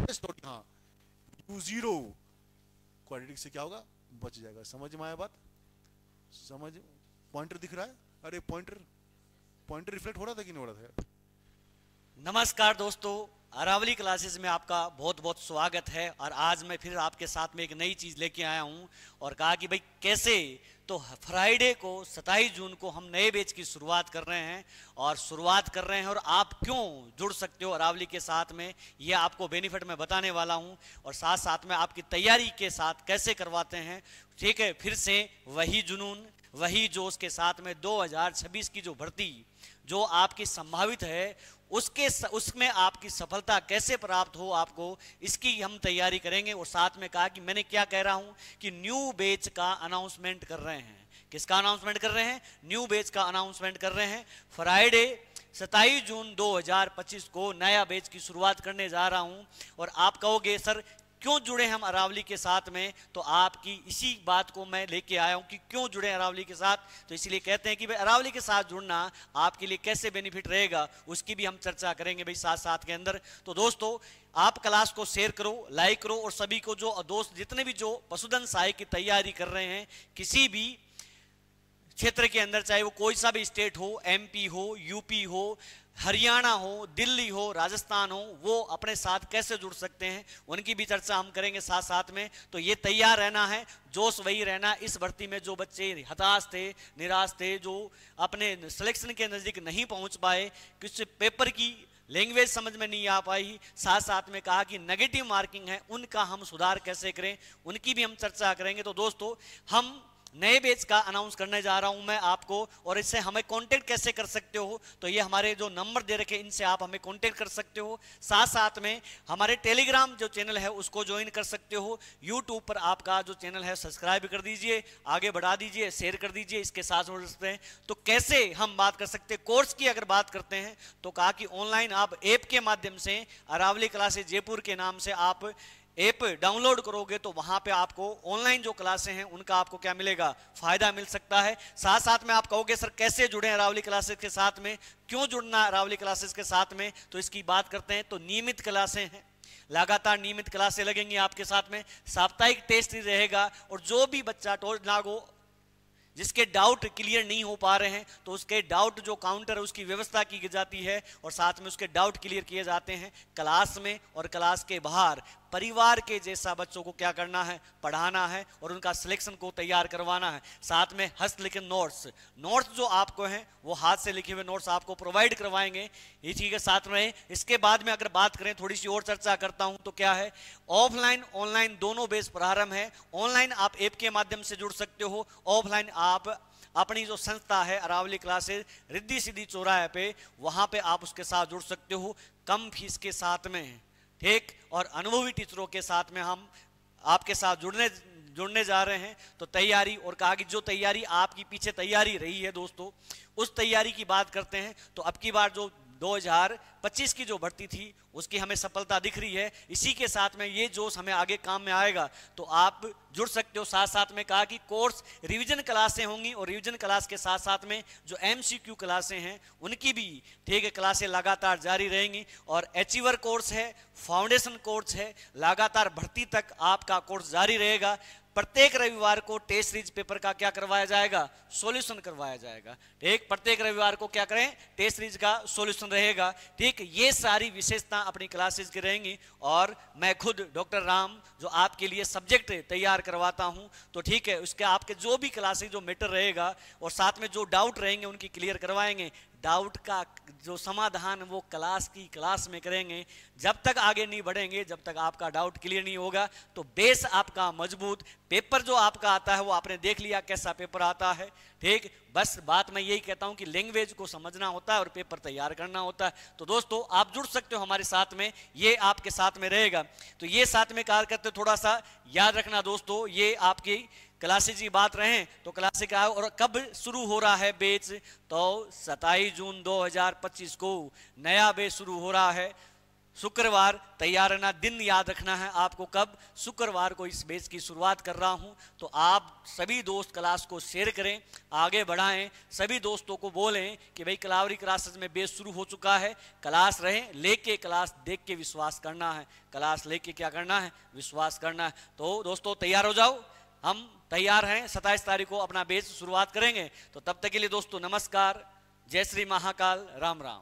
Plus थोड़ी, हाँ u0 quadratic से क्या होगा, बच जाएगा। समझ में आया बात? समझ, पॉइंटर दिख रहा है? अरे पॉइंटर पॉइंटर रिफ्लेक्ट हो रहा था कि नहीं हो रहा था? नमस्कार दोस्तों, अरावली क्लासेस में आपका बहुत बहुत स्वागत है। और आज मैं फिर आपके साथ में एक नई चीज़ लेके आया हूं और कहा कि भाई कैसे, तो फ्राइडे को 27 जून को हम नए बैच की शुरुआत कर रहे हैं और आप क्यों जुड़ सकते हो अरावली के साथ में, ये आपको बेनिफिट मैं बताने वाला हूं। और साथ साथ में आपकी तैयारी के साथ कैसे करवाते हैं, ठीक है, फिर से वही जुनून वही जोश के साथ में 2026 की जो भर्ती जो आपकी संभावित है उसमें आपकी सफलता कैसे प्राप्त हो आपको, इसकी हम तैयारी करेंगे। और साथ में कहा कि मैंने क्या कह रहा हूं कि न्यू बैच का अनाउंसमेंट कर रहे हैं। किसका अनाउंसमेंट कर रहे हैं? न्यू बैच का अनाउंसमेंट कर रहे हैं। फ्राइडे 27 जून 2025 को नया बैच की शुरुआत करने जा रहा हूं। और आप कहोगे सर क्यों जुड़े हम अरावली के साथ में, तो आपकी इसी बात को मैं लेके आया हूं कि क्यों जुड़े अरावली के साथ। तो इसलिए कहते हैं कि भाई अरावली के साथ जुड़ना आपके लिए कैसे बेनिफिट रहेगा, उसकी भी हम चर्चा करेंगे भाई साथ साथ के अंदर। तो दोस्तों आप क्लास को शेयर करो, लाइक करो, और सभी को जो दोस्त जितने भी जो पशुधन सहायक की तैयारी कर रहे हैं किसी भी क्षेत्र के अंदर, चाहे वो कोई सा भी स्टेट हो, एमपी हो, यूपी हो, हरियाणा हो, दिल्ली हो, राजस्थान हो, वो अपने साथ कैसे जुड़ सकते हैं उनकी भी चर्चा हम करेंगे साथ साथ में। तो ये तैयार रहना है, जोश वही रहना। इस भर्ती में जो बच्चे हताश थे, निराश थे, जो अपने सिलेक्शन के नज़दीक नहीं पहुंच पाए, किसी पेपर की लैंग्वेज समझ में नहीं आ पाई, साथ साथ में कहा कि नेगेटिव मार्किंग है, उनका हम सुधार कैसे करें, उनकी भी हम चर्चा करेंगे। तो दोस्तों हम नए बैच का अनाउंस करने जा रहा हूं मैं आपको, और इससे हमें कांटेक्ट कैसे कर सकते हो, तो ये हमारे जो नंबर दे रखे इनसे आप हमें कांटेक्ट कर सकते हो। साथ साथ में हमारे टेलीग्राम जो चैनल है उसको ज्वाइन कर सकते हो। यूट्यूब पर आपका जो चैनल है सब्सक्राइब कर दीजिए, आगे बढ़ा दीजिए, शेयर कर दीजिए, इसके साथ जुड़ सकते हैं। तो कैसे हम बात कर सकते हैं कोर्स की, अगर बात करते हैं तो कहा कि ऑनलाइन आप ऐप के माध्यम से अरावली क्लासेस जयपुर के नाम से आप ऐप डाउनलोड करोगे तो वहां पे आपको ऑनलाइन जो क्लासें हैं उनका आपको क्या मिलेगा, फायदा मिल सकता है। साथ साथ में आप कहोगे सर कैसे जुड़े अरावली क्लासेस के साथ में, क्यों जुड़ना अरावली क्लासेस के साथ में, तो इसकी बात करते हैं। तो नियमित क्लासें हैं, लगातार नियमित क्लासें लगेंगी आपके साथ में, साप्ताहिक टेस्ट रहेगा। और जो भी बच्चा लागो जिसके डाउट क्लियर नहीं हो पा रहे हैं तो उसके डाउट जो काउंटर है उसकी व्यवस्था की जाती है, और साथ में उसके डाउट क्लियर किए जाते हैं क्लास में और क्लास के बाहर। परिवार के जैसा बच्चों को क्या करना है, पढ़ाना है और उनका सिलेक्शन को तैयार करवाना है। साथ में हस्तलिखित नोट्स जो आपको हैं वो हाथ से लिखे हुए नोट्स आपको प्रोवाइड करवाएंगे। इसी के साथ में इसके बाद में अगर बात करें, थोड़ी सी और चर्चा करता हूं तो क्या है, ऑफलाइन ऑनलाइन दोनों बेस प्रारंभ है। ऑनलाइन आप ऐप के माध्यम से जुड़ सकते हो, ऑफलाइन आप अपनी जो संस्था है अरावली क्लासेस रिद्धि सिद्धि चौराहे पे, वहां पे आप उसके साथ जुड़ सकते हो कम फीस के साथ में, ठीक, और अनुभवी टीचरों के साथ में हम आपके साथ जुड़ने जा रहे हैं। तो तैयारी, और कहा कि जो तैयारी आपकी पीछे तैयारी रही है दोस्तों, उस तैयारी की बात करते हैं। तो अब की बार जो 2025 की जो भर्ती थी उसकी हमें सफलता दिख रही है। इसी के साथ में ये जोश हमें आगे काम में आएगा, तो आप जुड़ सकते हो। साथ साथ में कहा कि कोर्स रिवीजन क्लासें होंगी, और रिवीजन क्लास के साथ साथ में जो एमसीक्यू क्लासें हैं उनकी भी ठीक है क्लासें लगातार जारी रहेंगी। और अचीवर कोर्स है, फाउंडेशन कोर्स है, लगातार भर्ती तक आपका कोर्स जारी रहेगा। प्रत्येक रविवार को टेस्ट सीरीज पेपर का क्या करवाया जाएगा, सॉल्यूशन करवाया जाएगा, ठीक। प्रत्येक रविवार को क्या करें, टेस्ट सीरीज का सॉल्यूशन रहेगा, ठीक। ये सारी विशेषता अपनी क्लासेस की रहेंगी। और मैं खुद डॉक्टर राम जो आपके लिए सब्जेक्ट तैयार करवाता हूं, तो ठीक है उसके आपके जो भी क्लासेस जो मैटर रहेगा और साथ में जो डाउट रहेंगे उनकी क्लियर करवाएंगे। डाउट का जो समाधान वो क्लास में करेंगे। जब तक आगे नहीं बढ़ेंगे, जब तक आपका डाउट क्लियर नहीं होगा, तो बेस आपका मजबूत। पेपर जो आपका आता है वो आपने देख लिया कैसा पेपर आता है, ठीक। बस बात मैं यही कहता हूं कि लैंग्वेज को समझना होता है और पेपर तैयार करना होता है। तो दोस्तों आप जुड़ सकते हो हमारे साथ में, ये आपके साथ में रहेगा। तो ये साथ में कार्य करते थोड़ा सा याद रखना दोस्तों, ये आपकी क्लासेज की बात रहे तो क्लासे का है। और कब शुरू हो रहा है बैच, तो 27 जून 2025 को नया बैच शुरू हो रहा है। शुक्रवार तैयार रहना। दिन याद रखना है आपको, कब? शुक्रवार को इस बैच की शुरुआत कर रहा हूं। तो आप सभी दोस्त क्लास को शेयर करें, आगे बढ़ाएं, सभी दोस्तों को बोलें कि भाई कलावरी क्लासेस में बैच शुरू हो चुका है, क्लास रहें। लेके क्लास देख के विश्वास करना है, क्लास लेके क्या करना है? विश्वास करना है। तो दोस्तों तैयार हो जाओ, हम तैयार हैं। 27 तारीख को अपना बैच शुरुआत करेंगे। तो तब तक के लिए दोस्तों नमस्कार, जय श्री महाकाल, राम राम।